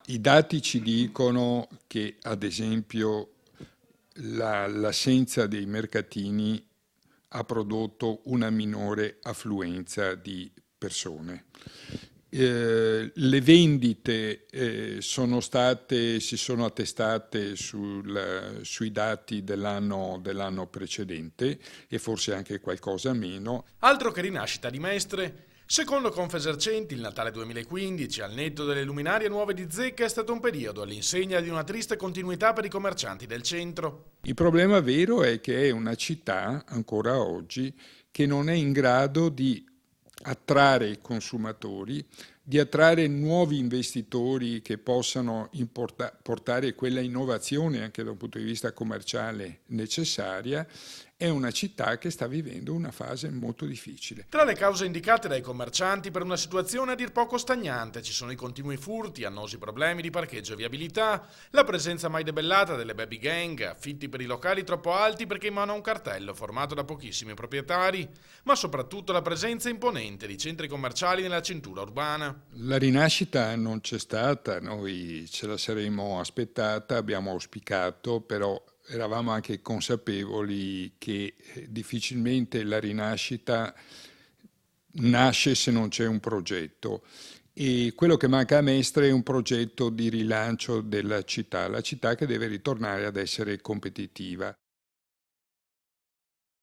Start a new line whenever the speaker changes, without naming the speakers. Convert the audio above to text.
I dati ci dicono che, ad esempio, l'assenza dei mercatini ha prodotto una minore affluenza di persone. Le vendite si sono attestate sui dati dell'anno precedente e forse anche qualcosa meno.
Altro che rinascita di Mestre. Secondo Confesercenti, il Natale 2015, al netto delle luminarie nuove di zecca, è stato un periodo all'insegna di una triste continuità per i commercianti del centro.
Il problema vero è che è una città, ancora oggi, che non è in grado di attrarre i consumatori, di attrarre nuovi investitori che possano portare quella innovazione anche da un punto di vista commerciale necessaria. È una città che sta vivendo una fase molto difficile.
Tra le cause indicate dai commercianti per una situazione a dir poco stagnante ci sono i continui furti, annosi problemi di parcheggio e viabilità, la presenza mai debellata delle baby gang, affitti per i locali troppo alti perché in mano a un cartello formato da pochissimi proprietari, ma soprattutto la presenza imponente di centri commerciali nella cintura urbana.
La rinascita non c'è stata, noi ce la saremmo aspettata, abbiamo auspicato, però eravamo anche consapevoli che difficilmente la rinascita nasce se non c'è un progetto. E quello che manca a Mestre è un progetto di rilancio della città, la città che deve ritornare ad essere competitiva.